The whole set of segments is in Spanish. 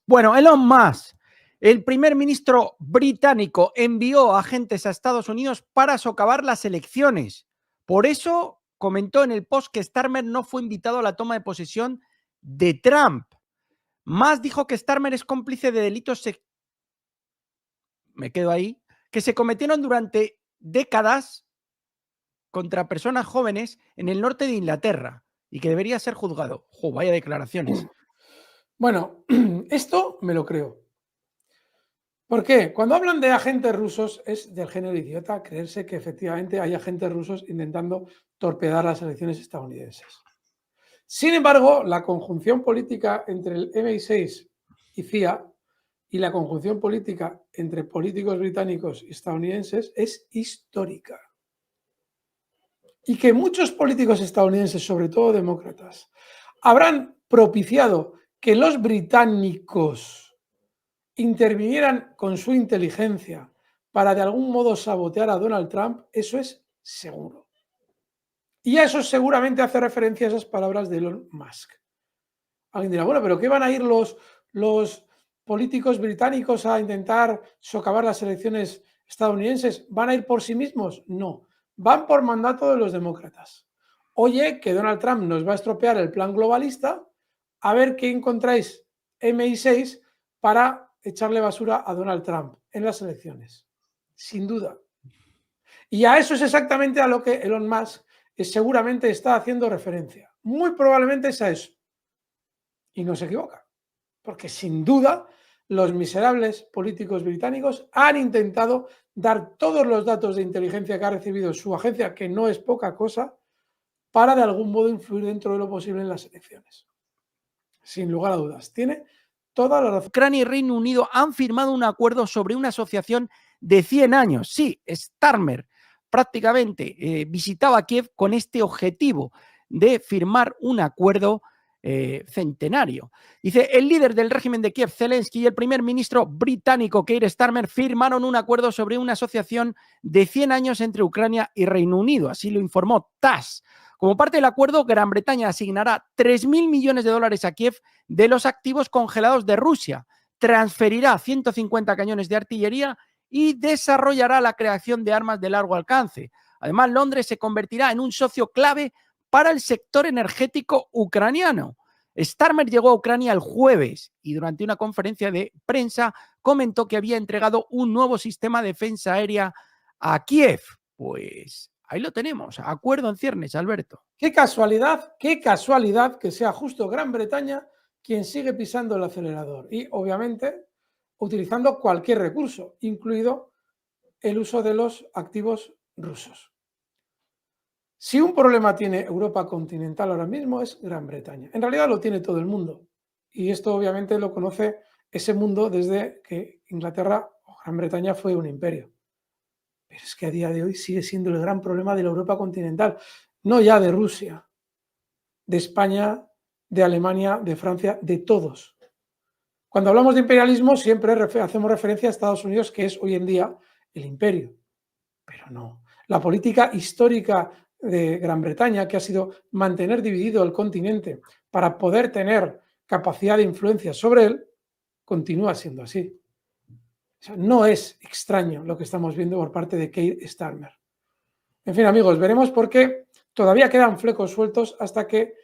Bueno, Elon Musk, el primer ministro británico, envió agentes a Estados Unidos para socavar las elecciones. Por eso comentó en el post que Starmer no fue invitado a la toma de posesión de Trump. Musk dijo que Starmer es cómplice de delitos me quedo ahí, que se cometieron durante décadas contra personas jóvenes en el norte de Inglaterra y que debería ser juzgado. Vaya declaraciones. Bueno, esto me lo creo. ¿Por qué? Cuando hablan de agentes rusos es del género idiota creerse que efectivamente hay agentes rusos intentando torpedar las elecciones estadounidenses. Sin embargo, la conjunción política entre el MI6 y CIA y la conjunción política entre políticos británicos y estadounidenses es histórica. Y que muchos políticos estadounidenses, sobre todo demócratas, habrán propiciado que los británicos intervinieran con su inteligencia para de algún modo sabotear a Donald Trump, eso es seguro. Y a eso seguramente hace referencia a esas palabras de Elon Musk. Alguien dirá, bueno, pero ¿qué van a ir los políticos británicos a intentar socavar las elecciones estadounidenses? ¿Van a ir por sí mismos? No, van por mandato de los demócratas. Oye, que Donald Trump nos va a estropear el plan globalista, a ver qué encontráis MI6 para echarle basura a Donald Trump en las elecciones. Sin duda. Y a eso es exactamente a lo que Elon Musk seguramente está haciendo referencia. Muy probablemente es a eso. Y no se equivoca, porque sin duda los miserables políticos británicos han intentado dar todos los datos de inteligencia que ha recibido su agencia, que no es poca cosa, para de algún modo influir dentro de lo posible en las elecciones. Sin lugar a dudas, tiene toda la razón. Ucrania y Reino Unido han firmado un acuerdo sobre una asociación de 100 años. Sí, Starmer prácticamente visitaba Kiev con este objetivo de firmar un acuerdo centenario. Dice, el líder del régimen de Kiev, Zelensky, y el primer ministro británico, Keir Starmer, firmaron un acuerdo sobre una asociación de 100 años entre Ucrania y Reino Unido. Así lo informó TASS. Como parte del acuerdo, Gran Bretaña asignará 3.000 millones de dólares a Kiev de los activos congelados de Rusia, transferirá 150 cañones de artillería y desarrollará la creación de armas de largo alcance. Además, Londres se convertirá en un socio clave para el sector energético ucraniano. Starmer llegó a Ucrania el jueves y durante una conferencia de prensa comentó que había entregado un nuevo sistema de defensa aérea a Kiev. Pues ahí lo tenemos, acuerdo en ciernes, Alberto. Qué casualidad que sea justo Gran Bretaña quien sigue pisando el acelerador y obviamente utilizando cualquier recurso, incluido el uso de los activos rusos. Si un problema tiene Europa continental ahora mismo es Gran Bretaña. En realidad lo tiene todo el mundo. Y esto obviamente lo conoce ese mundo desde que Inglaterra o Gran Bretaña fue un imperio. Pero es que a día de hoy sigue siendo el gran problema de la Europa continental. No ya de Rusia, de España, de Alemania, de Francia, de todos. Cuando hablamos de imperialismo siempre hacemos referencia a Estados Unidos, que es hoy en día el imperio. Pero no. La política histórica de Gran Bretaña, que ha sido mantener dividido el continente para poder tener capacidad de influencia sobre él, continúa siendo así. O sea, no es extraño lo que estamos viendo por parte de Keir Starmer. En fin, amigos, veremos por qué todavía quedan flecos sueltos hasta que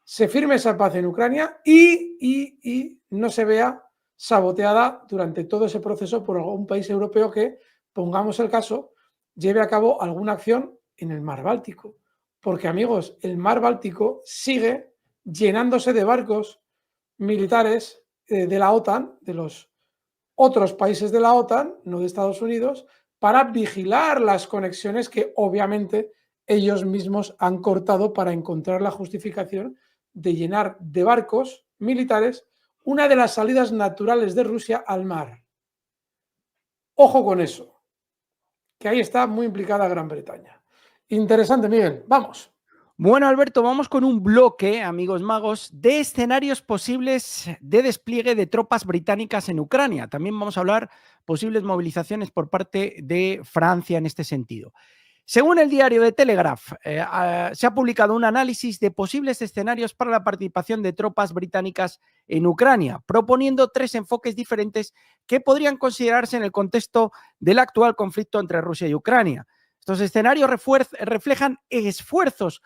se firme esa paz en Ucrania y no se vea saboteada durante todo ese proceso por algún país europeo que, pongamos el caso, lleve a cabo alguna acción en el mar Báltico. Porque, amigos, el mar Báltico sigue llenándose de barcos militares de la OTAN, de los otros países de la OTAN, no de Estados Unidos, para vigilar las conexiones que obviamente ellos mismos han cortado para encontrar la justificación de llenar de barcos militares una de las salidas naturales de Rusia al mar. Ojo con eso, que ahí está muy implicada Gran Bretaña. Interesante, Miguel. Vamos. Bueno, Alberto, vamos con un bloque, amigos magos, de escenarios posibles de despliegue de tropas británicas en Ucrania. También vamos a hablar posibles movilizaciones por parte de Francia en este sentido. Según el diario de Telegraph, se ha publicado un análisis de posibles escenarios para la participación de tropas británicas en Ucrania, proponiendo 3 enfoques diferentes que podrían considerarse en el contexto del actual conflicto entre Rusia y Ucrania. Estos escenarios reflejan esfuerzos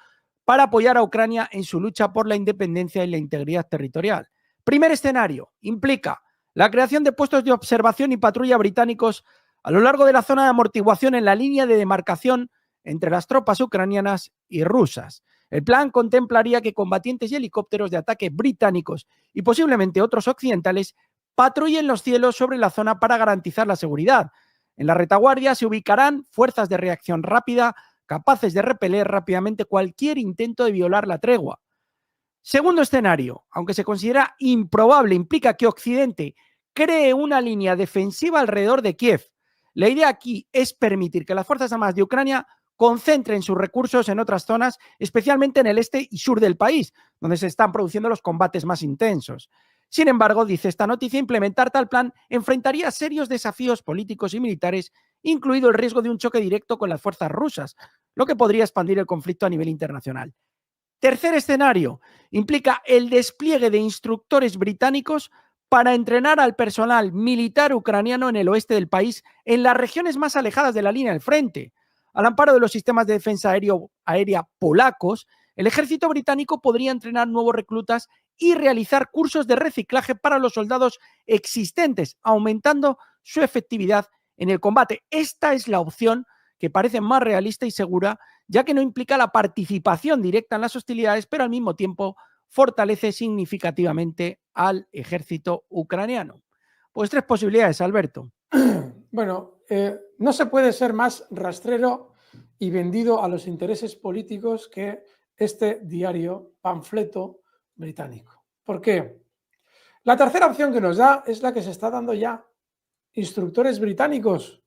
para apoyar a Ucrania en su lucha por la independencia y la integridad territorial. Primer escenario implica la creación de puestos de observación y patrulla británicos a lo largo de la zona de amortiguación en la línea de demarcación entre las tropas ucranianas y rusas. El plan contemplaría que combatientes y helicópteros de ataque británicos y posiblemente otros occidentales patrullen los cielos sobre la zona para garantizar la seguridad. En la retaguardia se ubicarán fuerzas de reacción rápida capaces de repeler rápidamente cualquier intento de violar la tregua. Segundo escenario, aunque se considera improbable, implica que Occidente cree una línea defensiva alrededor de Kiev. La idea aquí es permitir que las Fuerzas Armadas de Ucrania concentren sus recursos en otras zonas, especialmente en el este y sur del país, donde se están produciendo los combates más intensos. Sin embargo, dice esta noticia, implementar tal plan enfrentaría serios desafíos políticos y militares, incluido el riesgo de un choque directo con las fuerzas rusas, lo que podría expandir el conflicto a nivel internacional. Tercer escenario, implica el despliegue de instructores británicos para entrenar al personal militar ucraniano en el oeste del país, en las regiones más alejadas de la línea del frente. Al amparo de los sistemas de defensa aérea polacos, el ejército británico podría entrenar nuevos reclutas y realizar cursos de reciclaje para los soldados existentes, aumentando su efectividad en el combate. Esta es la opción que parece más realista y segura, ya que no implica la participación directa en las hostilidades, pero al mismo tiempo fortalece significativamente al ejército ucraniano. Pues 3 posibilidades, Alberto. Bueno, no se puede ser más rastrero y vendido a los intereses políticos que este diario panfleto británico. ¿Por qué? La tercera opción que nos da es la que se está dando ya. Instructores británicos,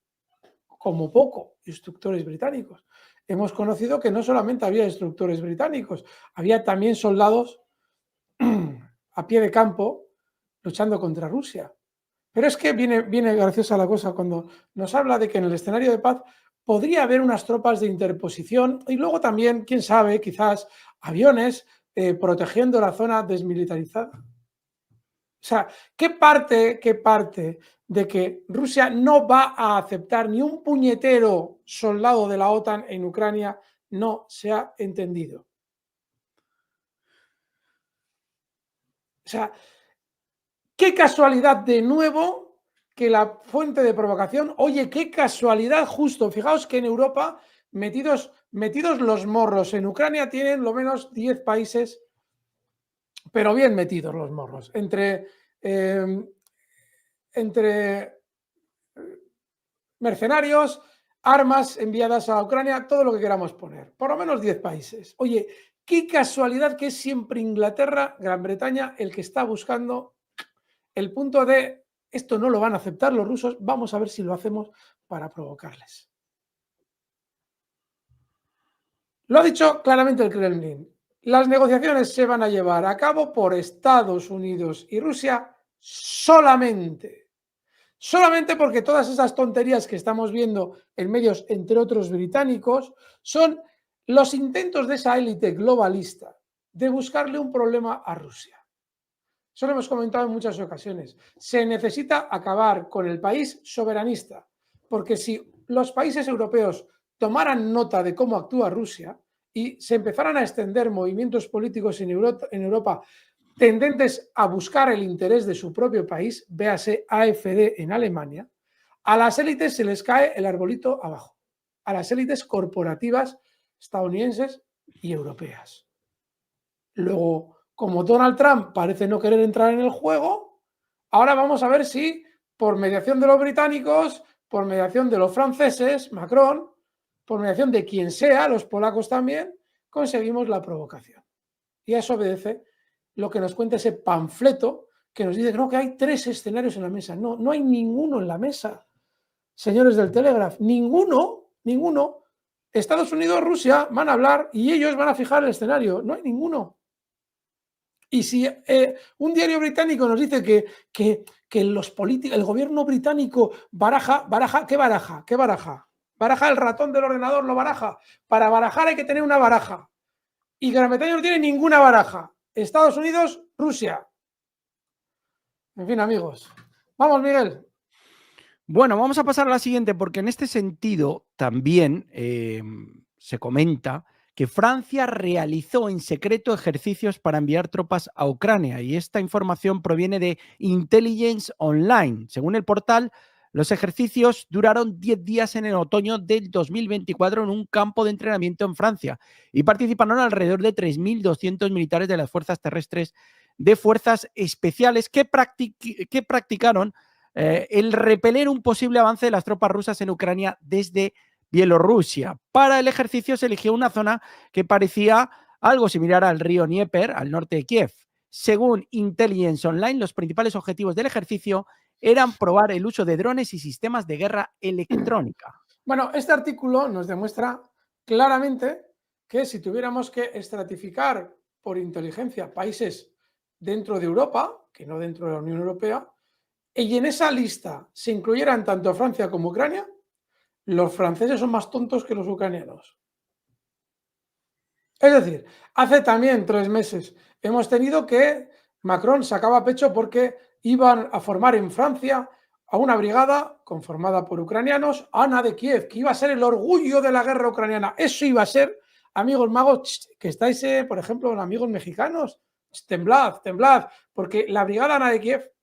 como poco, instructores británicos. Hemos conocido que no solamente había instructores británicos, había también soldados a pie de campo luchando contra Rusia. Pero es que viene graciosa la cosa cuando nos habla de que en el escenario de paz podría haber unas tropas de interposición y luego también, quién sabe, quizás aviones protegiendo la zona desmilitarizada. O sea, ¿qué parte de que Rusia no va a aceptar ni un puñetero soldado de la OTAN en Ucrania no se ha entendido? O sea, qué casualidad de nuevo que la fuente de provocación, oye, qué casualidad justo, fijaos que en Europa, metidos los morros, en Ucrania tienen lo menos 10 países, pero bien metidos los morros, entre mercenarios, armas enviadas a Ucrania, todo lo que queramos poner, por lo menos 10 países. Oye, qué casualidad que es siempre Inglaterra, Gran Bretaña, el que está buscando el punto de esto no lo van a aceptar los rusos, vamos a ver si lo hacemos para provocarles. Lo ha dicho claramente el Kremlin. Las negociaciones se van a llevar a cabo por Estados Unidos y Rusia solamente. Solamente porque todas esas tonterías que estamos viendo en medios, entre otros británicos, son los intentos de esa élite globalista de buscarle un problema a Rusia. Eso lo hemos comentado en muchas ocasiones. Se necesita acabar con el país soberanista, porque si los países europeos tomaran nota de cómo actúa Rusia y se empezaran a extender movimientos políticos en Europa tendentes a buscar el interés de su propio país, véase AfD en Alemania, a las élites se les cae el arbolito abajo, a las élites corporativas estadounidenses y europeas. Luego, como Donald Trump parece no querer entrar en el juego, ahora vamos a ver si por mediación de los británicos, por mediación de los franceses, Macron, por mediación de quien sea, los polacos también, conseguimos la provocación. Y a eso obedece lo que nos cuenta ese panfleto que nos dice que hay 3 escenarios en la mesa. No, no hay ninguno en la mesa, señores del Telegraph, ninguno. Estados Unidos, Rusia van a hablar y ellos van a fijar el escenario, no hay ninguno. Y si un diario británico nos dice que el gobierno británico baraja, ¿qué baraja? Baraja el ratón del ordenador, lo baraja. Para barajar hay que tener una baraja. Y Gran Bretaña no tiene ninguna baraja. Estados Unidos, Rusia. En fin, amigos. Vamos, Miguel. Bueno, vamos a pasar a la siguiente, porque en este sentido también se comenta que Francia realizó en secreto ejercicios para enviar tropas a Ucrania, y esta información proviene de Intelligence Online. Según el portal, los ejercicios duraron 10 días en el otoño del 2024 en un campo de entrenamiento en Francia y participaron alrededor de 3.200 militares de las fuerzas terrestres de fuerzas especiales que practicaron el repeler un posible avance de las tropas rusas en Ucrania desde Bielorrusia. Para el ejercicio se eligió una zona que parecía algo similar al río Dnieper, al norte de Kiev. Según Intelligence Online, los principales objetivos del ejercicio eran probar el uso de drones y sistemas de guerra electrónica. Bueno, este artículo nos demuestra claramente que si tuviéramos que estratificar por inteligencia países dentro de Europa, que no dentro de la Unión Europea, y en esa lista se incluyeran tanto Francia como Ucrania, los franceses son más tontos que los ucranianos. Es decir, hace también 3 meses hemos tenido que Macron sacaba pecho porque iban a formar en Francia a una brigada conformada por ucranianos, Ana de Kiev, que iba a ser el orgullo de la guerra ucraniana. Eso iba a ser, amigos magos, que estáis, por ejemplo, amigos mexicanos, temblad, temblad, porque la brigada Ana de Kiev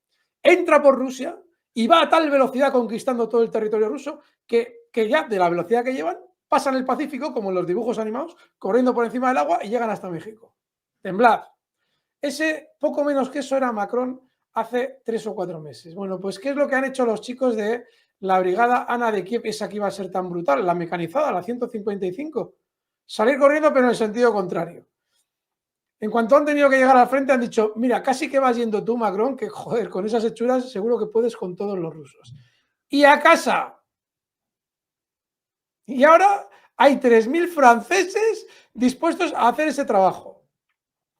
entra por Rusia y va a tal velocidad conquistando todo el territorio ruso que ya de la velocidad que llevan pasan el Pacífico, como en los dibujos animados, corriendo por encima del agua y llegan hasta México. Temblad. Ese poco menos que eso era Macron hace 3 o 4 meses. Bueno, pues ¿qué es lo que han hecho los chicos de la brigada Ana de Kiev, esa que iba a ser tan brutal, la mecanizada, la 155? Salir corriendo, pero en el sentido contrario. En cuanto han tenido que llegar al frente, han dicho, mira, casi que vas yendo tú, Macron, que joder, con esas hechuras seguro que puedes con todos los rusos. Y a casa. Y ahora hay 3.000 franceses dispuestos a hacer ese trabajo.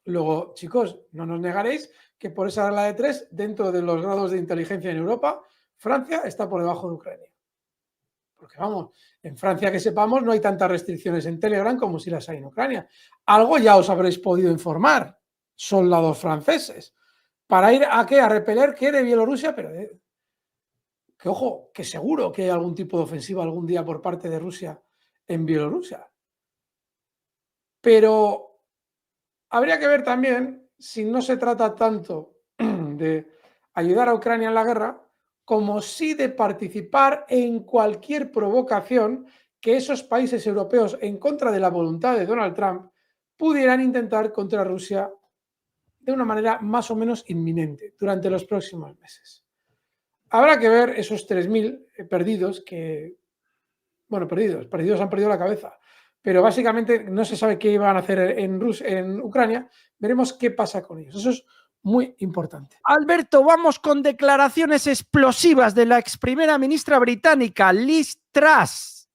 Luego, chicos, no nos negaréis que por esa regla de 3, dentro de los grados de inteligencia en Europa, Francia está por debajo de Ucrania. Porque vamos, en Francia, que sepamos, no hay tantas restricciones en Telegram como si las hay en Ucrania. Algo ya os habréis podido informar, soldados franceses, para ir a qué, a repeler qué de Bielorrusia, pero que ojo, que seguro que hay algún tipo de ofensiva algún día por parte de Rusia en Bielorrusia. Pero habría que ver también si no se trata tanto de ayudar a Ucrania en la guerra, como sí de participar en cualquier provocación que esos países europeos, en contra de la voluntad de Donald Trump, pudieran intentar contra Rusia de una manera más o menos inminente durante los próximos meses. Habrá que ver esos 3.000 perdidos que, bueno, perdidos han perdido la cabeza, pero básicamente no se sabe qué iban a hacer en Ucrania. Veremos qué pasa con ellos. Eso es muy importante. Alberto, vamos con declaraciones explosivas de la ex primera ministra británica, Liz Truss.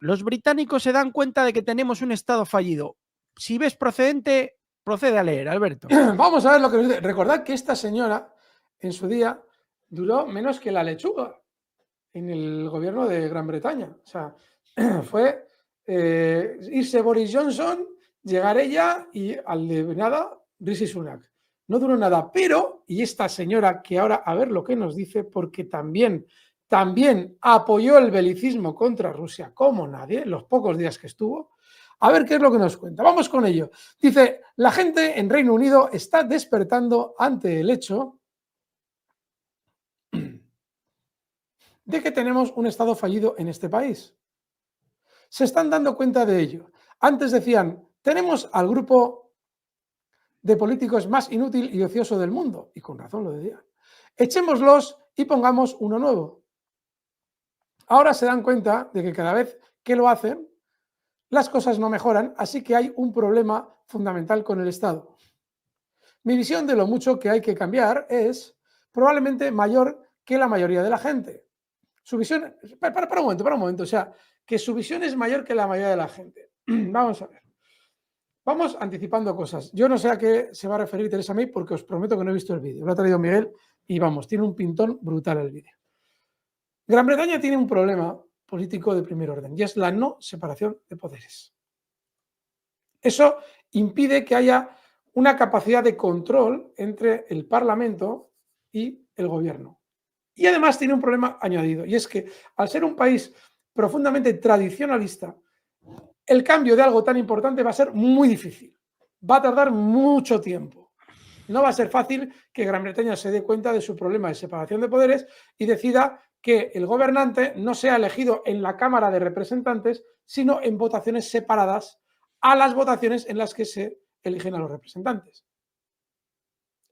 Los británicos se dan cuenta de que tenemos un Estado fallido. Si ves procedente, procede a leer, Alberto. Vamos a ver lo que nos dice. Recordad que esta señora, en su día, duró menos que la lechuga en el gobierno de Gran Bretaña. O sea, fue irse Boris Johnson, llegar ella y al de nada, Rishi Sunak. No duró nada, pero, y esta señora que ahora a ver lo que nos dice, porque también apoyó el belicismo contra Rusia como nadie, los pocos días que estuvo. A ver qué es lo que nos cuenta. Vamos con ello. Dice, la gente en Reino Unido está despertando ante el hecho de que tenemos un Estado fallido en este país. Se están dando cuenta de ello. Antes decían, tenemos al grupo de políticos más inútil y ocioso del mundo, y con razón lo decían. Echémoslos y pongamos uno nuevo. Ahora se dan cuenta de que cada vez que lo hacen, las cosas no mejoran, así que hay un problema fundamental con el Estado. Mi visión de lo mucho que hay que cambiar es probablemente mayor que la mayoría de la gente. Su visión, para un momento, o sea, que su visión es mayor que la mayoría de la gente. Vamos a ver. Vamos anticipando cosas. Yo no sé a qué se va a referir Teresa May porque os prometo que no he visto el vídeo. Lo ha traído Miguel y vamos, tiene un pintón brutal el vídeo. Gran Bretaña tiene un problema político de primer orden, y es la no separación de poderes. Eso impide que haya una capacidad de control entre el Parlamento y el gobierno. Y además tiene un problema añadido, y es que al ser un país profundamente tradicionalista, el cambio de algo tan importante va a ser muy difícil. Va a tardar mucho tiempo. No va a ser fácil que Gran Bretaña se dé cuenta de su problema de separación de poderes y decida que el gobernante no sea elegido en la Cámara de Representantes, sino en votaciones separadas a las votaciones en las que se eligen a los representantes.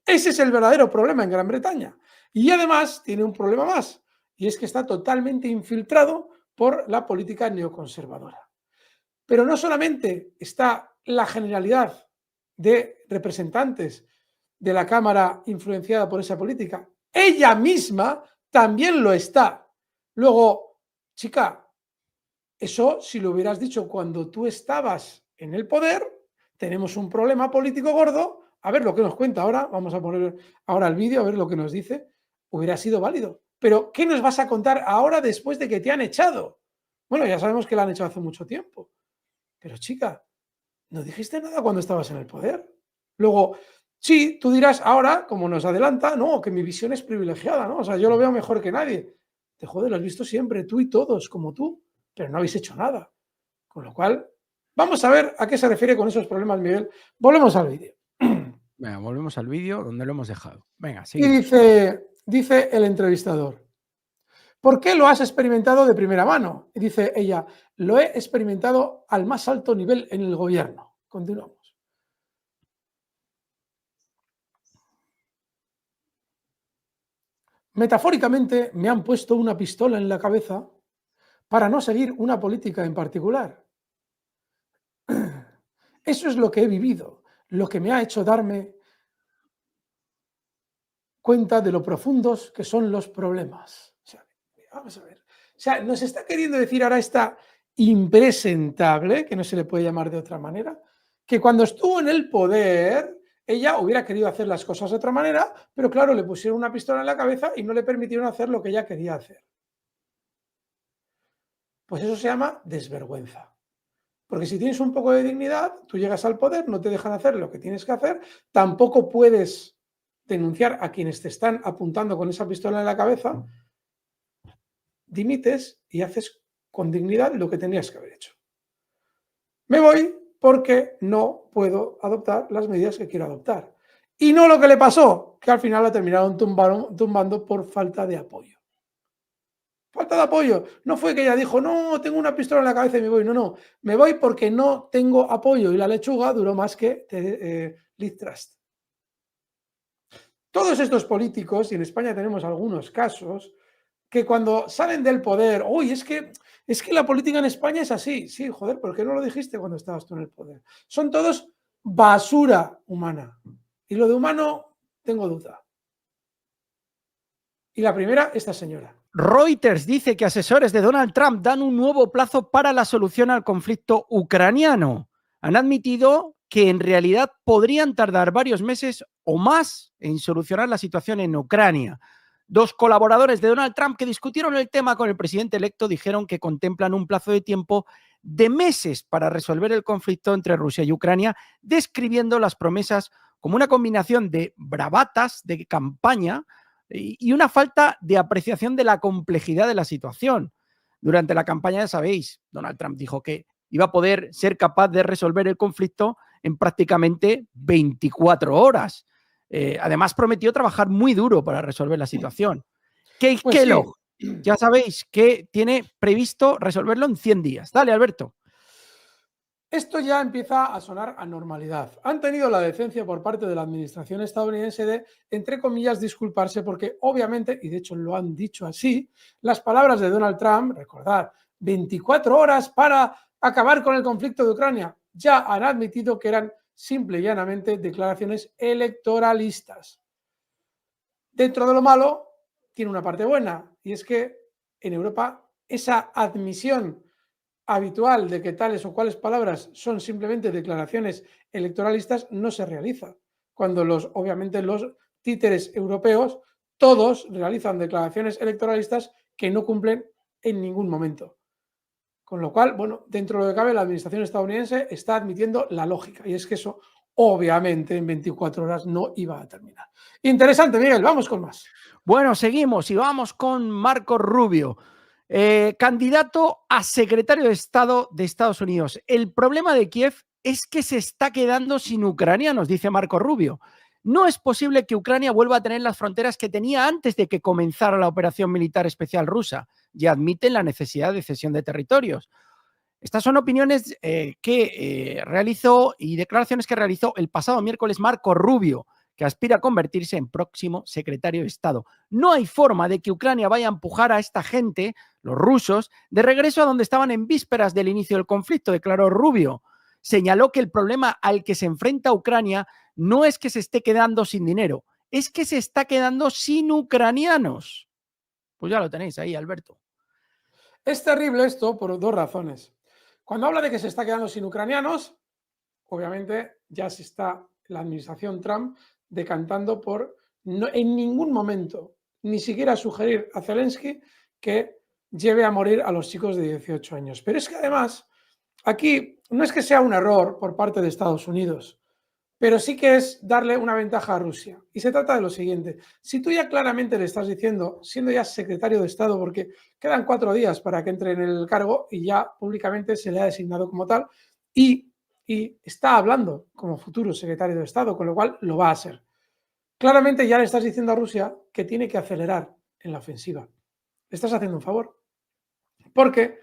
Ese es el verdadero problema en Gran Bretaña. Y además tiene un problema más, y es que está totalmente infiltrado por la política neoconservadora. Pero no solamente está la generalidad de representantes de la Cámara influenciada por esa política, ella misma también lo está. Luego, chica, eso si lo hubieras dicho cuando tú estabas en el poder, tenemos un problema político gordo. A ver lo que nos cuenta ahora, vamos a poner ahora el vídeo, a ver lo que nos dice. Hubiera sido válido. Pero, ¿qué nos vas a contar ahora después de que te han echado? Bueno, ya sabemos que la han echado hace mucho tiempo. Pero, chica, no dijiste nada cuando estabas en el poder. Luego, sí, tú dirás ahora, como nos adelanta, no, que mi visión es privilegiada, ¿no? O sea, yo lo veo mejor que nadie. Te joder, lo has visto siempre, tú y todos, como tú, pero no habéis hecho nada. Con lo cual, vamos a ver a qué se refiere con esos problemas, Miguel. Volvemos al vídeo. Venga, volvemos al vídeo donde lo hemos dejado. Venga, Y seguimos. dice el entrevistador, ¿por qué lo has experimentado de primera mano? Y dice ella, lo he experimentado al más alto nivel en el gobierno. Continuamos. Metafóricamente me han puesto una pistola en la cabeza para no seguir una política en particular. Eso es lo que he vivido, lo que me ha hecho darme cuenta de lo profundos que son los problemas. O sea, vamos a ver. O sea, nos está queriendo decir ahora esta impresentable, que no se le puede llamar de otra manera, que cuando estuvo en el poder, ella hubiera querido hacer las cosas de otra manera, pero claro, le pusieron una pistola en la cabeza y no le permitieron hacer lo que ella quería hacer. Pues eso se llama desvergüenza. Porque si tienes un poco de dignidad, tú llegas al poder, no te dejan hacer lo que tienes que hacer, tampoco puedes denunciar a quienes te están apuntando con esa pistola en la cabeza, dimites y haces con dignidad lo que tenías que haber hecho. Me voy porque no puedo adoptar las medidas que quiero adoptar. Y no lo que le pasó, que al final la terminaron tumbando por falta de apoyo. Falta de apoyo. No fue que ella dijo, no, tengo una pistola en la cabeza y me voy. No, no. Me voy porque no tengo apoyo y la lechuga duró más que Liz Truss. Todos estos políticos, y en España tenemos algunos casos, que cuando salen del poder, uy, es que la política en España es así. Sí, joder, ¿por qué no lo dijiste cuando estabas tú en el poder? Son todos basura humana. Y lo de humano, tengo duda. Y la primera, esta señora. Reuters dice que asesores de Donald Trump dan un nuevo plazo para la solución al conflicto ucraniano. Han admitido que en realidad podrían tardar varios meses o más en solucionar la situación en Ucrania. Dos colaboradores de Donald Trump que discutieron el tema con el presidente electo dijeron que contemplan un plazo de tiempo de meses para resolver el conflicto entre Rusia y Ucrania, describiendo las promesas como una combinación de bravatas de campaña y una falta de apreciación de la complejidad de la situación. Durante la campaña, ya sabéis, Donald Trump dijo que iba a poder ser capaz de resolver el conflicto en prácticamente 24 horas. Además, prometió trabajar muy duro para resolver la situación. Keith Pues Kellogg, sí. ya sabéis que tiene previsto resolverlo en 100 días. Dale, Alberto. Esto ya empieza a sonar a normalidad. Han tenido la decencia por parte de la administración estadounidense de, entre comillas, disculparse porque obviamente, y de hecho lo han dicho así, las palabras de Donald Trump, recordad, 24 horas para acabar con el conflicto de Ucrania, ya han admitido que eran simple y llanamente declaraciones electoralistas. Dentro de lo malo, tiene una parte buena, y es que en Europa esa admisión habitual de que tales o cuales palabras son simplemente declaraciones electoralistas no se realiza. Cuando obviamente los títeres europeos todos realizan declaraciones electoralistas que no cumplen en ningún momento. Con lo cual, bueno, dentro de lo que cabe, la administración estadounidense está admitiendo la lógica, y es que eso, obviamente, en 24 horas no iba a terminar. Interesante, Miguel, vamos con más. Bueno, seguimos y vamos con Marco Rubio, candidato a secretario de Estado de Estados Unidos. El problema de Kiev es que se está quedando sin ucranianos, dice Marco Rubio. No es posible que Ucrania vuelva a tener las fronteras que tenía antes de que comenzara la operación militar especial rusa, y admiten la necesidad de cesión de territorios. Estas son opiniones que realizó y declaraciones que realizó el pasado miércoles Marco Rubio, que aspira a convertirse en próximo secretario de Estado. No hay forma de que Ucrania vaya a empujar a esta gente, los rusos, de regreso a donde estaban en vísperas del inicio del conflicto, declaró Rubio. Señaló que el problema al que se enfrenta Ucrania no es que se esté quedando sin dinero, es que se está quedando sin ucranianos. Pues ya lo tenéis ahí, Alberto. Es terrible esto por dos razones. Cuando habla de que se está quedando sin ucranianos, obviamente ya se está la administración Trump decantando por no, en ningún momento ni siquiera sugerir a Zelensky que lleve a morir a los chicos de 18 años. Pero es que además, aquí no es que sea un error por parte de Estados Unidos, pero sí que es darle una ventaja a Rusia. Y se trata de lo siguiente: si tú ya claramente le estás diciendo, siendo ya secretario de Estado, porque quedan 4 días para que entre en el cargo y ya públicamente se le ha designado como tal, y está hablando como futuro secretario de Estado, con lo cual lo va a ser. Claramente ya le estás diciendo a Rusia que tiene que acelerar en la ofensiva. Le estás haciendo un favor, porque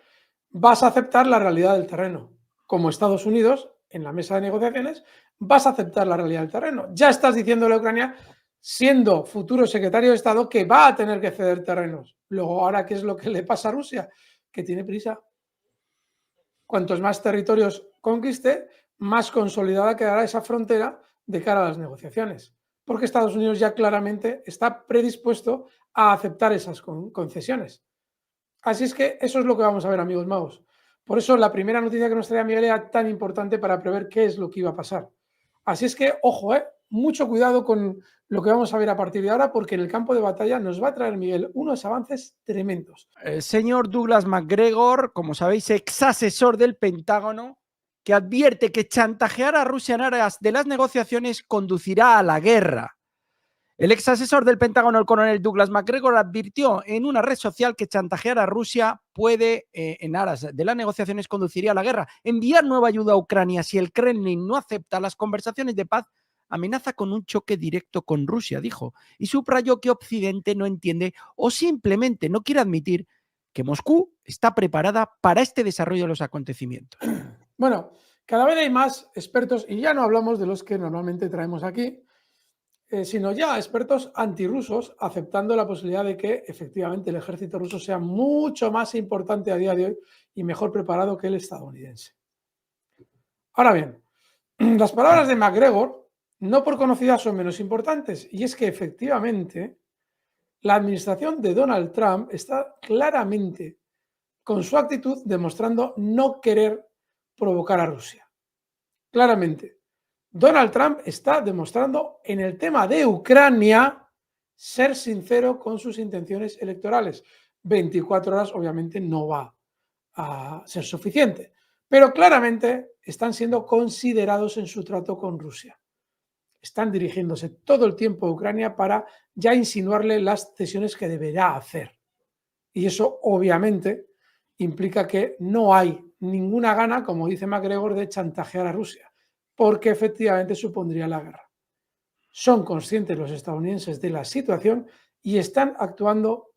vas a aceptar la realidad del terreno. Como Estados Unidos, en la mesa de negociaciones, vas a aceptar la realidad del terreno. Ya estás diciéndole a Ucrania, siendo futuro secretario de Estado, que va a tener que ceder terrenos. Luego, ahora, ¿qué es lo que le pasa a Rusia? Que tiene prisa. Cuantos más territorios conquiste, más consolidada quedará esa frontera de cara a las negociaciones, porque Estados Unidos ya claramente está predispuesto a aceptar esas concesiones. Así es que eso es lo que vamos a ver, amigos magos. Por eso la primera noticia que nos traía Miguel era tan importante para prever qué es lo que iba a pasar. Así es que, ojo, mucho cuidado con lo que vamos a ver a partir de ahora, porque en el campo de batalla nos va a traer Miguel unos avances tremendos. El señor Douglas McGregor, como sabéis, ex asesor del Pentágono, que advierte que chantajear a Rusia en aras de las negociaciones conducirá a la guerra. El ex asesor del Pentágono, el coronel Douglas McGregor, advirtió en una red social que chantajear a Rusia puede, en aras de las negociaciones, conduciría a la guerra. Enviar nueva ayuda a Ucrania si el Kremlin no acepta las conversaciones de paz amenaza con un choque directo con Rusia, dijo, y subrayó que Occidente no entiende o simplemente no quiere admitir que Moscú está preparada para este desarrollo de los acontecimientos. Bueno, cada vez hay más expertos, y ya no hablamos de los que normalmente traemos aquí, sino ya expertos antirrusos, aceptando la posibilidad de que efectivamente el ejército ruso sea mucho más importante a día de hoy y mejor preparado que el estadounidense. Ahora bien, las palabras de McGregor, no por conocidas, son menos importantes, y es que efectivamente la administración de Donald Trump está claramente, con su actitud, demostrando no querer provocar a Rusia. Claramente, Donald Trump está demostrando en el tema de Ucrania ser sincero con sus intenciones electorales. 24 horas obviamente no va a ser suficiente, pero claramente están siendo considerados en su trato con Rusia. Están dirigiéndose todo el tiempo a Ucrania para ya insinuarle las cesiones que deberá hacer. Y eso obviamente implica que no hay ninguna gana, como dice McGregor, de chantajear a Rusia, porque efectivamente supondría la guerra. Son conscientes los estadounidenses de la situación y están actuando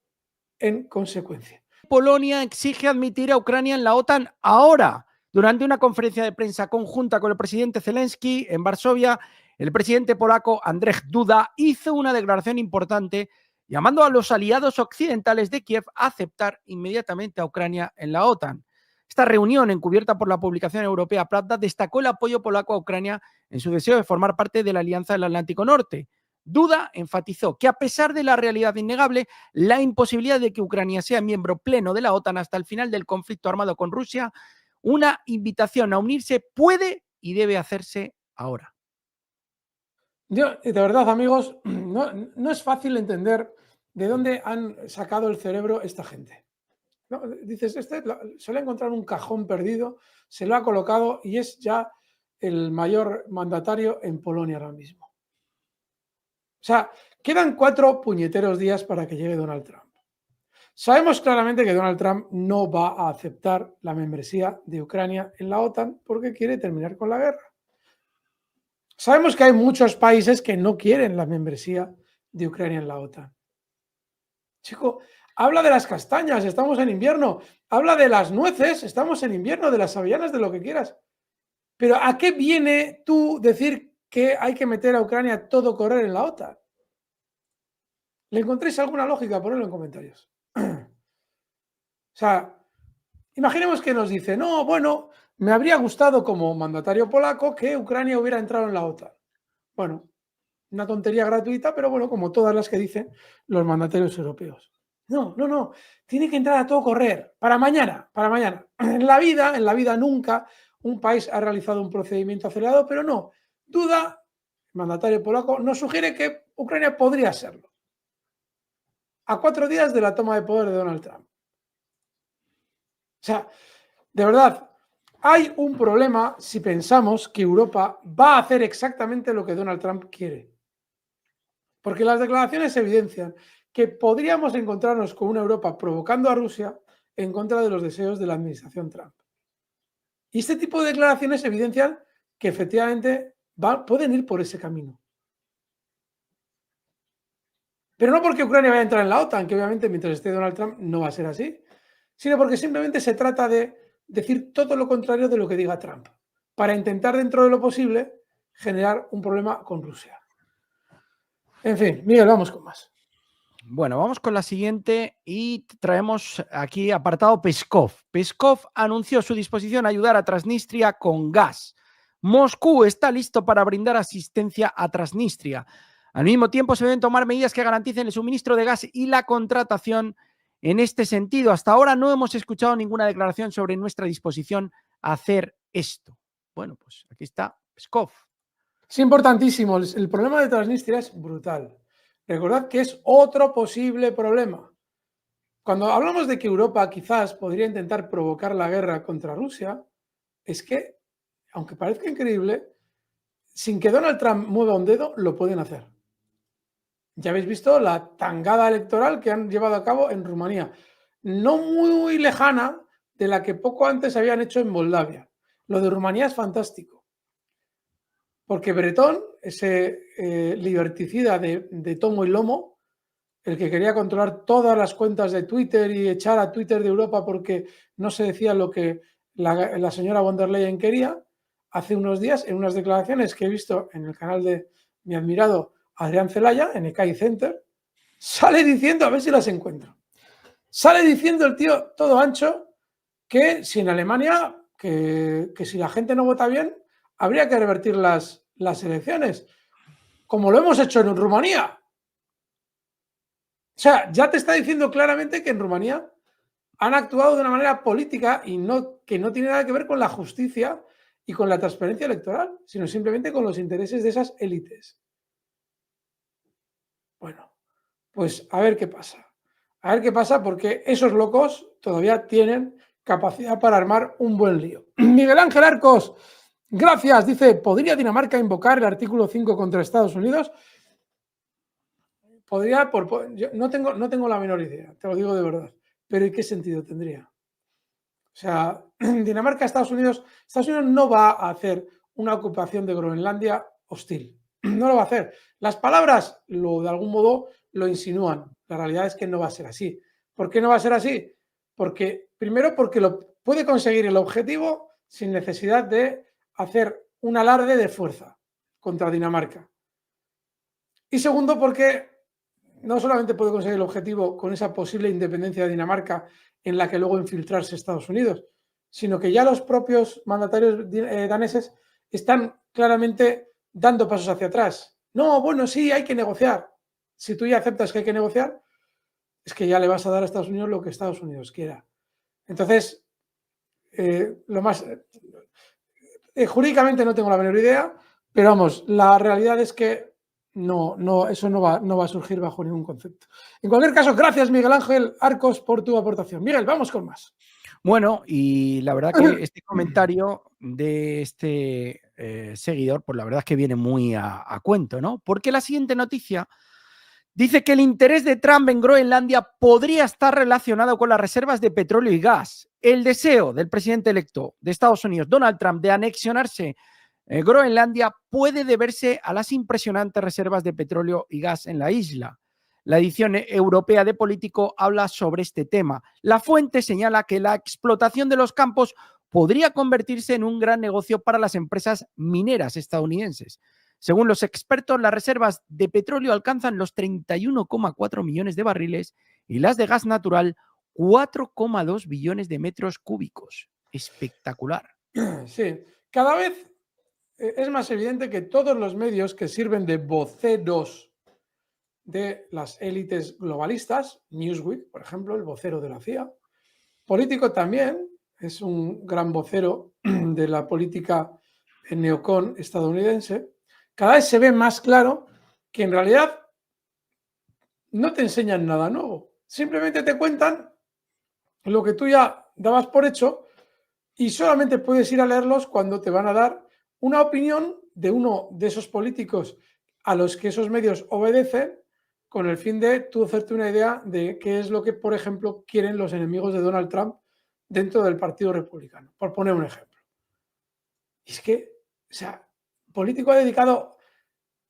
en consecuencia. Polonia exige admitir a Ucrania en la OTAN ahora. Durante una conferencia de prensa conjunta con el presidente Zelensky en Varsovia, el presidente polaco Andrzej Duda hizo una declaración importante llamando a los aliados occidentales de Kiev a aceptar inmediatamente a Ucrania en la OTAN. Esta reunión, encubierta por la publicación europea Pravda, destacó el apoyo polaco a Ucrania en su deseo de formar parte de la Alianza del Atlántico Norte. Duda enfatizó que, a pesar de la realidad innegable, la imposibilidad de que Ucrania sea miembro pleno de la OTAN hasta el final del conflicto armado con Rusia, una invitación a unirse puede y debe hacerse ahora. Yo, de verdad, amigos, no es fácil entender de dónde han sacado el cerebro esta gente. ¿no? Dices, se lo ha encontrado en un cajón perdido, se lo ha colocado y es ya el mayor mandatario en Polonia ahora mismo. O sea, quedan 4 puñeteros días para que llegue Donald Trump. Sabemos claramente que Donald Trump no va a aceptar la membresía de Ucrania en la OTAN porque quiere terminar con la guerra. Sabemos que hay muchos países que no quieren la membresía de Ucrania en la OTAN. Chico, habla de las castañas, estamos en invierno. Habla de las nueces, estamos en invierno, de las avellanas, de lo que quieras. Pero ¿a qué viene tú decir que hay que meter a Ucrania a todo correr en la OTAN? ¿Le encontréis alguna lógica? Ponedlo en comentarios. O sea, imaginemos que nos dice, no, bueno, me habría gustado como mandatario polaco que Ucrania hubiera entrado en la OTAN. Bueno, una tontería gratuita, pero bueno, como todas las que dicen los mandatarios europeos. No, no, no, tiene que entrar a todo correr, para mañana, para mañana. En la vida nunca un país ha realizado un procedimiento acelerado, pero no, duda, el mandatario polaco nos sugiere que Ucrania podría serlo. A 4 días de la toma de poder de Donald Trump. O sea, de verdad, hay un problema si pensamos que Europa va a hacer exactamente lo que Donald Trump quiere. Porque las declaraciones evidencian que podríamos encontrarnos con una Europa provocando a Rusia en contra de los deseos de la administración Trump. Y este tipo de declaraciones evidencian que efectivamente pueden ir por ese camino. Pero no porque Ucrania vaya a entrar en la OTAN, que obviamente mientras esté Donald Trump no va a ser así, sino porque simplemente se trata de decir todo lo contrario de lo que diga Trump, para intentar dentro de lo posible generar un problema con Rusia. En fin, Miguel, vamos con más. Bueno, vamos con la siguiente y traemos aquí apartado Peskov. Peskov anunció su disposición a ayudar a Transnistria con gas. Moscú está listo para brindar asistencia a Transnistria. Al mismo tiempo, se deben tomar medidas que garanticen el suministro de gas y la contratación en este sentido. Hasta ahora no hemos escuchado ninguna declaración sobre nuestra disposición a hacer esto. Bueno, pues aquí está Peskov. Es importantísimo. El problema de Transnistria es brutal. Recordad que es otro posible problema. Cuando hablamos de que Europa quizás podría intentar provocar la guerra contra Rusia, es que, aunque parezca increíble, sin que Donald Trump mueva un dedo, lo pueden hacer. Ya habéis visto la tangada electoral que han llevado a cabo en Rumanía, no muy lejana de la que poco antes habían hecho en Moldavia. Lo de Rumanía es fantástico, porque Bretón, ese liberticida de tomo y lomo, el que quería controlar todas las cuentas de Twitter y echar a Twitter de Europa porque no se decía lo que la señora von der Leyen quería, hace unos días, en unas declaraciones que he visto en el canal de mi admirado Adrián Celaya, en EKAI Center, sale diciendo, a ver si las encuentro, sale diciendo el tío todo ancho que si en Alemania, que si la gente no vota bien, habría que revertir las elecciones, como lo hemos hecho en Rumanía. O sea, ya te está diciendo claramente que en Rumanía han actuado de una manera política y que no tiene nada que ver con la justicia y con la transparencia electoral, sino simplemente con los intereses de esas élites. Bueno, pues a ver qué pasa. A ver qué pasa porque esos locos todavía tienen capacidad para armar un buen lío. Miguel Ángel Arcos, gracias. Dice, ¿podría Dinamarca invocar el artículo 5 contra Estados Unidos? Podría, yo no tengo la menor idea, te lo digo de verdad. Pero ¿y qué sentido tendría? O sea, Dinamarca, Estados Unidos no va a hacer una ocupación de Groenlandia hostil. No lo va a hacer. Las palabras de algún modo lo insinúan. La realidad es que no va a ser así. ¿Por qué no va a ser así? Primero porque puede conseguir el objetivo sin necesidad de hacer un alarde de fuerza contra Dinamarca. Y segundo porque no solamente puede conseguir el objetivo con esa posible independencia de Dinamarca en la que luego infiltrarse Estados Unidos, sino que ya los propios mandatarios daneses están claramente dando pasos hacia atrás. No, bueno, sí, hay que negociar. Si tú ya aceptas que hay que negociar, es que ya le vas a dar a Estados Unidos lo que Estados Unidos quiera. Entonces, jurídicamente no tengo la menor idea, pero vamos, la realidad es que eso no va a surgir bajo ningún concepto. En cualquier caso, gracias Miguel Ángel Arcos por tu aportación. Miguel, vamos con más. Bueno, y la verdad que este comentario de este seguidor, pues la verdad es que viene muy a cuento, ¿no? Porque la siguiente noticia dice que el interés de Trump en Groenlandia podría estar relacionado con las reservas de petróleo y gas. El deseo del presidente electo de Estados Unidos, Donald Trump, de anexionarse Groenlandia puede deberse a las impresionantes reservas de petróleo y gas en la isla. La edición europea de Político habla sobre este tema. La fuente señala que la explotación de los campos podría convertirse en un gran negocio para las empresas mineras estadounidenses. Según los expertos, las reservas de petróleo alcanzan los 31,4 millones de barriles y las de gas natural 4,2 billones de metros cúbicos. Espectacular. Sí, cada vez es más evidente que todos los medios que sirven de voceros de las élites globalistas, Newsweek, por ejemplo, el vocero de la CIA, Político también es un gran vocero de la política neocon estadounidense, cada vez se ve más claro que en realidad no te enseñan nada nuevo, simplemente te cuentan lo que tú ya dabas por hecho y solamente puedes ir a leerlos cuando te van a dar una opinión de uno de esos políticos a los que esos medios obedecen con el fin de tú hacerte una idea de qué es lo que, por ejemplo, quieren los enemigos de Donald Trump dentro del Partido Republicano, por poner un ejemplo. Y es que, o sea, Político ha dedicado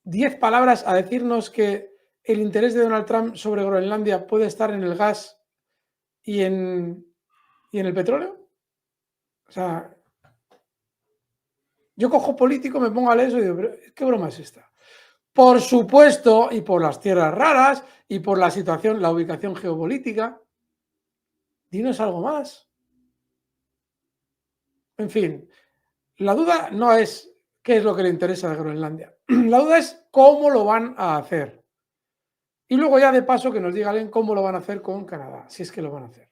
10 palabras a decirnos que el interés de Donald Trump sobre Groenlandia puede estar en el gas y en el petróleo. O sea, yo cojo Político, me pongo a leer eso y digo, pero ¿qué broma es esta? Por supuesto, y por las tierras raras, y por la situación, la ubicación geopolítica. Dinos algo más. En fin, la duda no es qué es lo que le interesa de Groenlandia. La duda es cómo lo van a hacer. Y luego ya de paso que nos diga alguien cómo lo van a hacer con Canadá, si es que lo van a hacer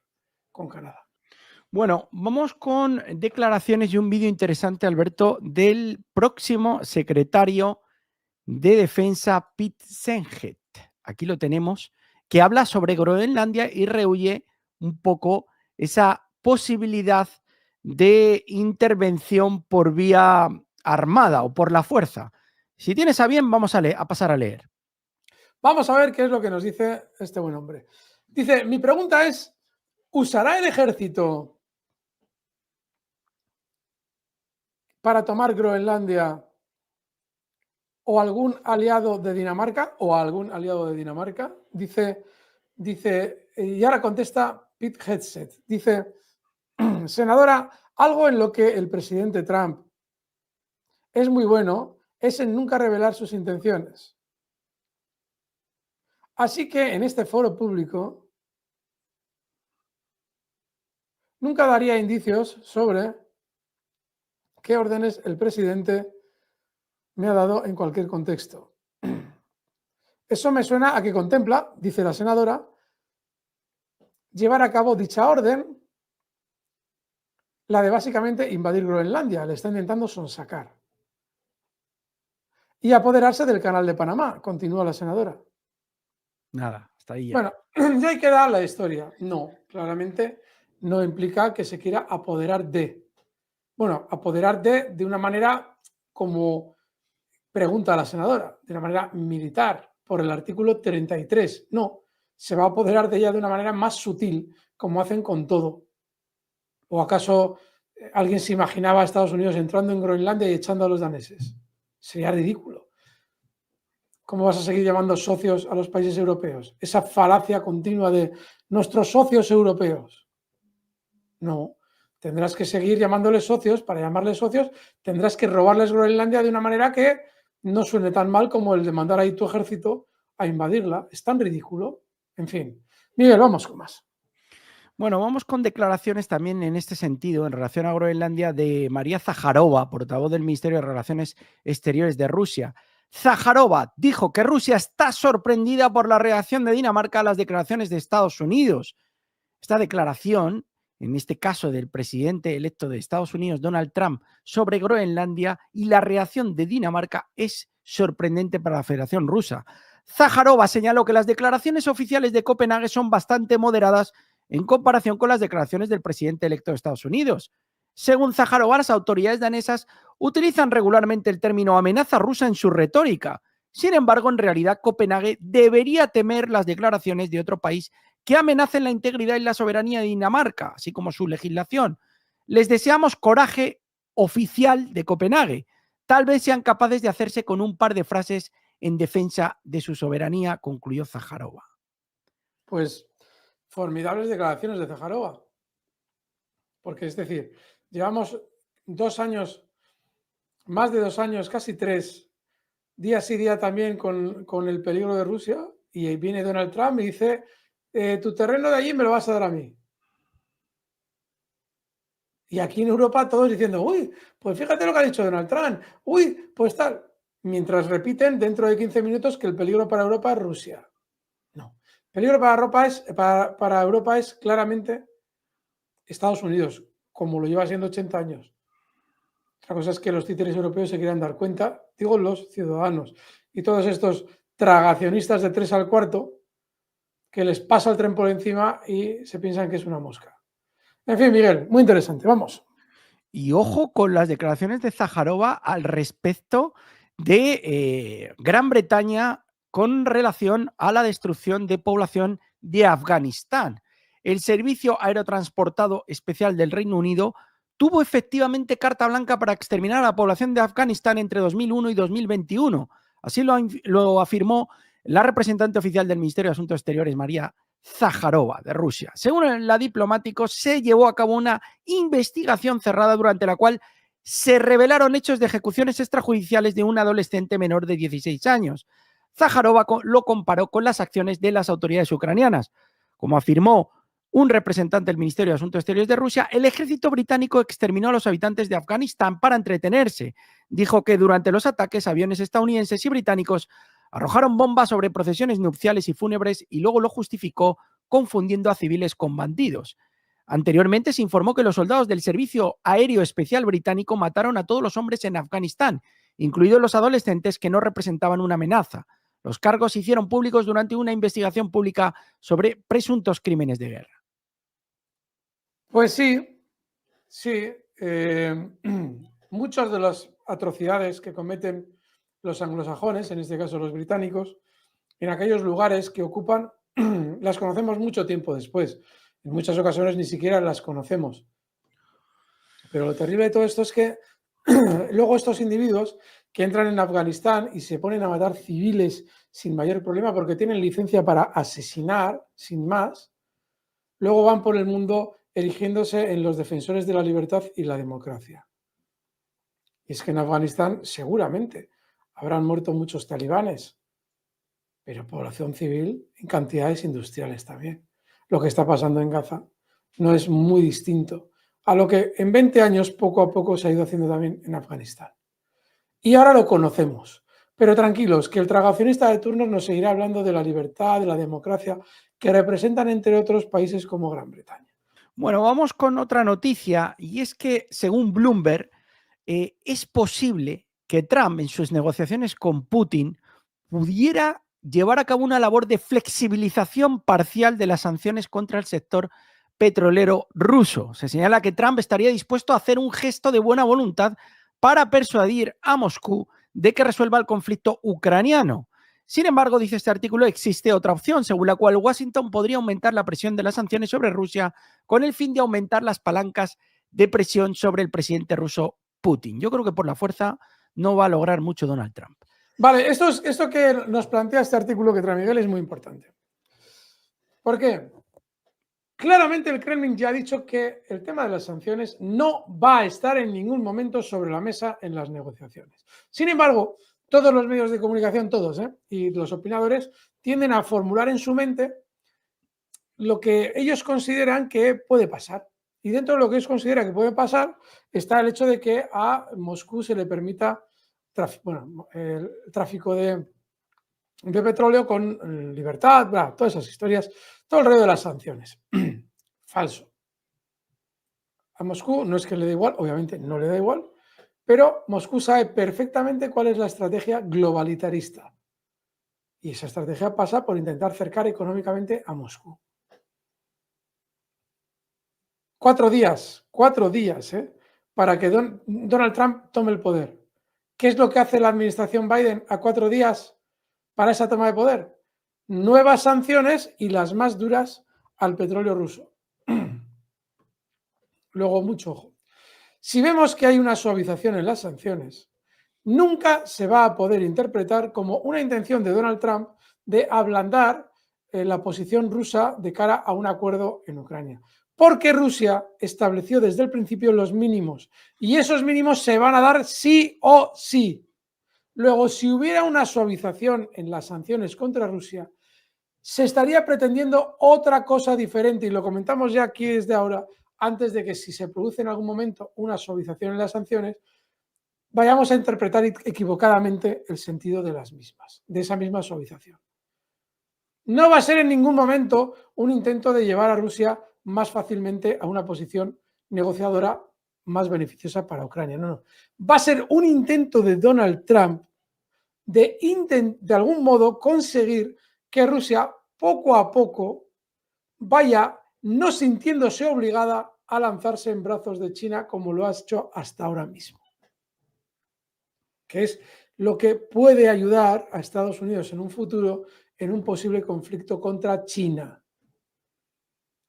con Canadá. Bueno, vamos con declaraciones y un vídeo interesante, Alberto, del próximo secretario de Defensa, Pete Senghet. Aquí lo tenemos, que habla sobre Groenlandia y rehuye un poco esa posibilidad de intervención por vía armada o por la fuerza. Si tienes a bien, vamos a pasar a leer. Vamos a ver qué es lo que nos dice este buen hombre. Dice, mi pregunta es, ¿usará el ejército para tomar Groenlandia o algún aliado de Dinamarca? ¿O algún aliado de Dinamarca? Dice, y ahora contesta Pete Hegseth. Dice, senadora, algo en lo que el presidente Trump es muy bueno es en nunca revelar sus intenciones. Así que en este foro público nunca daría indicios sobre qué órdenes el presidente me ha dado en cualquier contexto. Eso me suena a que contempla, dice la senadora, llevar a cabo dicha orden, la de básicamente invadir Groenlandia, le está intentando sonsacar. Y apoderarse del canal de Panamá, continúa la senadora. Nada, hasta ahí ya. Bueno, ya hay que dar la historia. No, claramente no implica que se quiera apoderar de. Bueno, apoderar de una manera como pregunta la senadora, de una manera militar, por el artículo 33. No, se va a apoderar de ella de una manera más sutil, como hacen con todo. ¿O acaso alguien se imaginaba a Estados Unidos entrando en Groenlandia y echando a los daneses? Sería ridículo. ¿Cómo vas a seguir llamando socios a los países europeos? Esa falacia continua de nuestros socios europeos. No, tendrás que seguir llamándoles socios. Para llamarles socios tendrás que robarles Groenlandia de una manera que no suene tan mal como el de mandar ahí tu ejército a invadirla. Es tan ridículo. En fin. Miguel, vamos con más. Bueno, vamos con declaraciones también en este sentido, en relación a Groenlandia, de María Zaharova, portavoz del Ministerio de Relaciones Exteriores de Rusia. Zaharova dijo que Rusia está sorprendida por la reacción de Dinamarca a las declaraciones de Estados Unidos. Esta declaración, en este caso del presidente electo de Estados Unidos, Donald Trump, sobre Groenlandia y la reacción de Dinamarca es sorprendente para la Federación Rusa. Zaharova señaló que las declaraciones oficiales de Copenhague son bastante moderadas en comparación con las declaraciones del presidente electo de Estados Unidos. Según Zaharova, las autoridades danesas utilizan regularmente el término amenaza rusa en su retórica. Sin embargo, en realidad, Copenhague debería temer las declaraciones de otro país que amenacen la integridad y la soberanía de Dinamarca, así como su legislación. Les deseamos coraje oficial de Copenhague. Tal vez sean capaces de hacerse con un par de frases en defensa de su soberanía, concluyó Zaharova. Pues formidables declaraciones de Zaharova. Porque es decir, llevamos 2 años, más de 2 años, casi 3, día sí día también con el peligro de Rusia, y viene Donald Trump y dice, tu terreno de allí me lo vas a dar a mí. Y aquí en Europa todos diciendo, uy, pues fíjate lo que ha dicho Donald Trump, uy, pues tal. Mientras repiten dentro de 15 minutos que el peligro para Europa es Rusia. No. El peligro para Europa es claramente Estados Unidos, como lo lleva siendo 80 años. Otra cosa es que los títeres europeos se quieran dar cuenta, digo los ciudadanos, y todos estos tragacionistas de 3 al cuarto, que les pasa el tren por encima y se piensan que es una mosca. En fin, Miguel, muy interesante, vamos. Y ojo con las declaraciones de Zaharova al respecto de Gran Bretaña con relación a la destrucción de población de Afganistán. El Servicio Aerotransportado Especial del Reino Unido tuvo efectivamente carta blanca para exterminar a la población de Afganistán entre 2001 y 2021. Así lo afirmó la representante oficial del Ministerio de Asuntos Exteriores, María Zaharova, de Rusia. Según la diplomático, se llevó a cabo una investigación cerrada durante la cual se revelaron hechos de ejecuciones extrajudiciales de un adolescente menor de 16 años. Zaharova lo comparó con las acciones de las autoridades ucranianas. Como afirmó un representante del Ministerio de Asuntos Exteriores de Rusia, el ejército británico exterminó a los habitantes de Afganistán para entretenerse. Dijo que durante los ataques, aviones estadounidenses y británicos arrojaron bombas sobre procesiones nupciales y fúnebres y luego lo justificó confundiendo a civiles con bandidos. Anteriormente se informó que los soldados del Servicio Aéreo Especial Británico mataron a todos los hombres en Afganistán, incluidos los adolescentes que no representaban una amenaza. Los cargos se hicieron públicos durante una investigación pública sobre presuntos crímenes de guerra. Pues sí. Muchas de las atrocidades que cometen los anglosajones, en este caso los británicos, en aquellos lugares que ocupan, las conocemos mucho tiempo después. En muchas ocasiones ni siquiera las conocemos. Pero lo terrible de todo esto es que luego estos individuos que entran en Afganistán y se ponen a matar civiles sin mayor problema porque tienen licencia para asesinar, sin más, luego van por el mundo erigiéndose en los defensores de la libertad y la democracia. Y es que en Afganistán seguramente habrán muerto muchos talibanes, pero población civil en cantidades industriales también. Lo que está pasando en Gaza no es muy distinto a lo que en 20 años poco a poco se ha ido haciendo también en Afganistán. Y ahora lo conocemos. Pero tranquilos, que el tragacionista de turno nos seguirá hablando de la libertad, de la democracia, que representan entre otros países como Gran Bretaña. Bueno, vamos con otra noticia, y es que según Bloomberg, es posible que Trump en sus negociaciones con Putin pudiera llevar a cabo una labor de flexibilización parcial de las sanciones contra el sector petrolero ruso. Se señala que Trump estaría dispuesto a hacer un gesto de buena voluntad para persuadir a Moscú de que resuelva el conflicto ucraniano. Sin embargo, dice este artículo, existe otra opción, según la cual Washington podría aumentar la presión de las sanciones sobre Rusia con el fin de aumentar las palancas de presión sobre el presidente ruso Putin. Yo creo que por la fuerza no va a lograr mucho Donald Trump. Vale, esto que nos plantea este artículo que trae Miguel es muy importante. ¿Por qué? Claramente el Kremlin ya ha dicho que el tema de las sanciones no va a estar en ningún momento sobre la mesa en las negociaciones. Sin embargo, todos los medios de comunicación, todos, y los opinadores, tienden a formular en su mente lo que ellos consideran que puede pasar. Y dentro de lo que ellos consideran que puede pasar está el hecho de que a Moscú se le permita el tráfico de petróleo con libertad, todas esas historias, todo el rollo de las sanciones. Falso. A Moscú no es que le dé igual, obviamente no le da igual, Pero Moscú sabe perfectamente cuál es la estrategia globalitarista. Y esa estrategia pasa por intentar cercar económicamente a Moscú. 4 días, para que Donald Trump tome el poder. ¿Qué es lo que hace la administración Biden a 4 días para esa toma de poder? Nuevas sanciones y las más duras al petróleo ruso. Luego, mucho ojo. Si vemos que hay una suavización en las sanciones, nunca se va a poder interpretar como una intención de Donald Trump de ablandar la posición rusa de cara a un acuerdo en Ucrania. Porque Rusia estableció desde el principio los mínimos y esos mínimos se van a dar sí o sí. Luego, si hubiera una suavización en las sanciones contra Rusia, se estaría pretendiendo otra cosa diferente y lo comentamos ya aquí desde ahora, antes de que si se produce en algún momento una suavización en las sanciones, vayamos a interpretar equivocadamente el sentido de las mismas, de esa misma suavización. No va a ser en ningún momento un intento de llevar a Rusia más fácilmente a una posición negociadora más beneficiosa para Ucrania. No. Va a ser un intento de Donald Trump de algún modo conseguir que Rusia poco a poco vaya no sintiéndose obligada a lanzarse en brazos de China como lo ha hecho hasta ahora mismo. Que es lo que puede ayudar a Estados Unidos en un futuro en un posible conflicto contra China.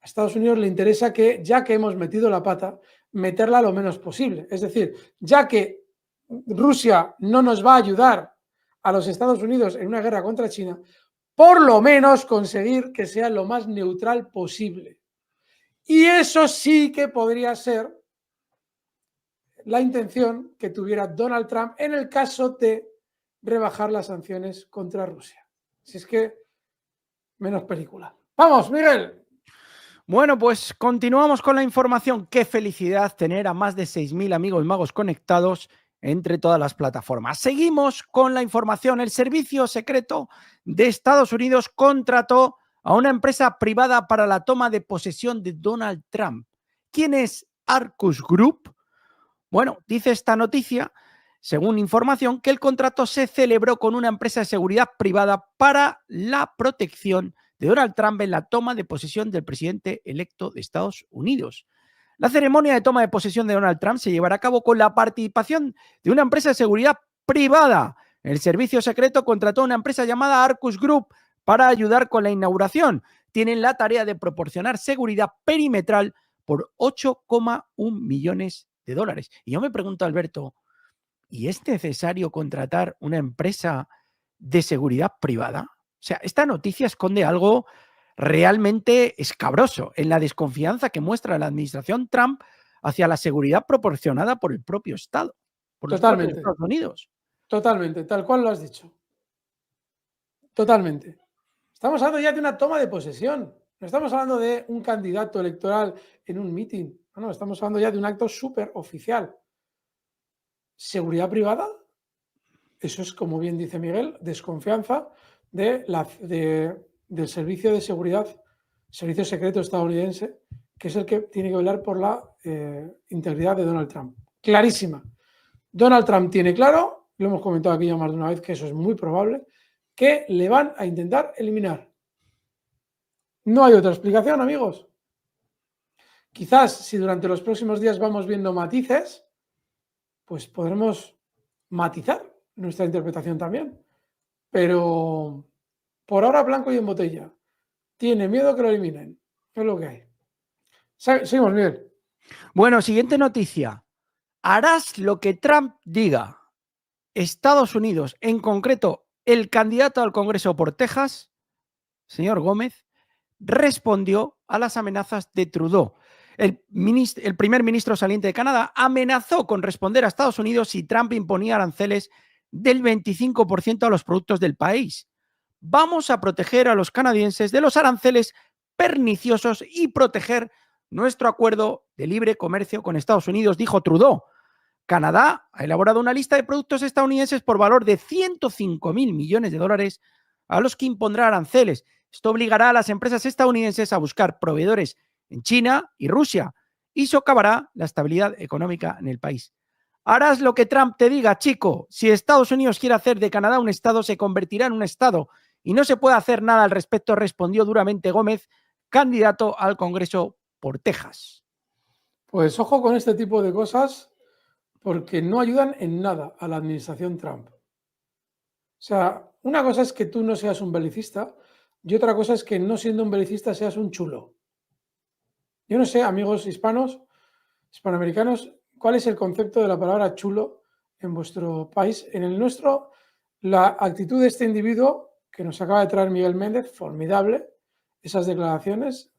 A Estados Unidos le interesa que, ya que hemos metido la pata, meterla lo menos posible. Es decir, ya que Rusia no nos va a ayudar a los Estados Unidos en una guerra contra China, por lo menos conseguir que sea lo más neutral posible. Y eso sí que podría ser la intención que tuviera Donald Trump en el caso de rebajar las sanciones contra Rusia. Si es que, menos película. ¡Vamos, Miguel! Bueno, pues continuamos con la información. Qué felicidad tener a más de 6.000 amigos magos conectados entre todas las plataformas. Seguimos con la información. El Servicio Secreto de Estados Unidos contrató a una empresa privada para la toma de posesión de Donald Trump. ¿Quién es Arcus Group? Bueno, dice esta noticia, según información, que el contrato se celebró con una empresa de seguridad privada para la protección de Donald Trump en la toma de posesión del presidente electo de Estados Unidos. La ceremonia de toma de posesión de Donald Trump se llevará a cabo con la participación de una empresa de seguridad privada. El servicio secreto contrató a una empresa llamada Arcus Group para ayudar con la inauguración. Tienen la tarea de proporcionar seguridad perimetral por 8,1 millones de dólares. Y yo me pregunto, Alberto, ¿y es necesario contratar una empresa de seguridad privada? O sea, esta noticia esconde algo realmente escabroso en la desconfianza que muestra la administración Trump hacia la seguridad proporcionada por el propio Estado, por los propios Estados Unidos. Totalmente, tal cual lo has dicho. Totalmente. Estamos hablando ya de una toma de posesión. No estamos hablando de un candidato electoral en un mitin. No, estamos hablando ya de un acto súper oficial. ¿Seguridad privada? Eso es, como bien dice Miguel, desconfianza del servicio de seguridad, servicio secreto estadounidense, que es el que tiene que velar por la integridad de Donald Trump. Clarísima. Donald Trump tiene claro, lo hemos comentado aquí ya más de una vez, que eso es muy probable, que le van a intentar eliminar. No hay otra explicación, amigos. Quizás si durante los próximos días vamos viendo matices, pues podremos matizar nuestra interpretación también. Pero por ahora blanco y en botella. Tiene miedo que lo eliminen. Es lo que hay. Seguimos, Miguel. Bueno, siguiente noticia. Harás lo que Trump diga. Estados Unidos, en concreto, el candidato al Congreso por Texas, señor Gómez, respondió a las amenazas de Trudeau. El primer ministro saliente de Canadá amenazó con responder a Estados Unidos si Trump imponía aranceles del 25% a los productos del país. Vamos a proteger a los canadienses de los aranceles perniciosos y proteger nuestro acuerdo de libre comercio con Estados Unidos, dijo Trudeau. Canadá ha elaborado una lista de productos estadounidenses por valor de 105.000 millones de dólares a los que impondrá aranceles. Esto obligará a las empresas estadounidenses a buscar proveedores en China y Rusia y socavará la estabilidad económica en el país. Harás lo que Trump te diga, chico. Si Estados Unidos quiere hacer de Canadá un estado, se convertirá en un estado. Y no se puede hacer nada al respecto, respondió duramente Gómez, candidato al Congreso por Texas. Pues ojo con este tipo de cosas, porque no ayudan en nada a la administración Trump. O sea, una cosa es que tú no seas un belicista y otra cosa es que no siendo un belicista seas un chulo. Yo no sé, amigos hispanos, hispanoamericanos, cuál es el concepto de la palabra chulo en vuestro país. En el nuestro, la actitud de este individuo que nos acaba de traer Miguel Méndez, formidable, esas declaraciones,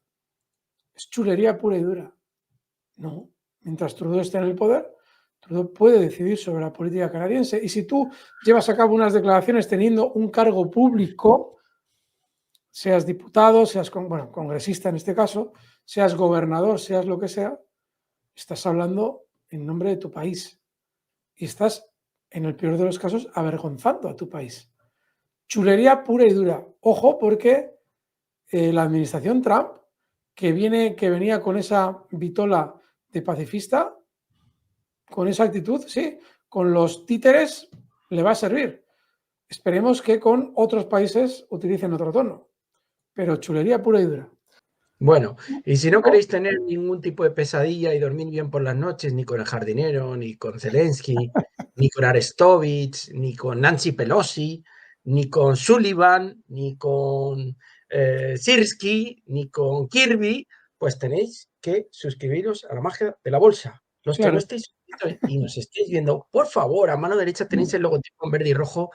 es chulería pura y dura. No, mientras Trudeau esté en el poder, Trudeau puede decidir sobre la política canadiense. Y si tú llevas a cabo unas declaraciones teniendo un cargo público, seas diputado, seas congresista en este caso, seas gobernador, seas lo que sea, estás hablando en nombre de tu país y estás, en el peor de los casos, avergonzando a tu país. Chulería pura y dura. Ojo, porque la administración Trump, que venía con esa vitola de pacifista, con esa actitud, sí, con los títeres le va a servir. Esperemos que con otros países utilicen otro tono, pero chulería pura y dura. Bueno, y si no queréis tener ningún tipo de pesadilla y dormir bien por las noches, ni con el jardinero, ni con Zelensky, ni con Arestovich, ni con Nancy Pelosi, ni con Sullivan, ni con Sirski, ni con Kirby, pues tenéis que suscribiros a la magia de la bolsa. Los que no estéis suscritos y nos estéis viendo, por favor, a mano derecha tenéis el logotipo en verde y rojo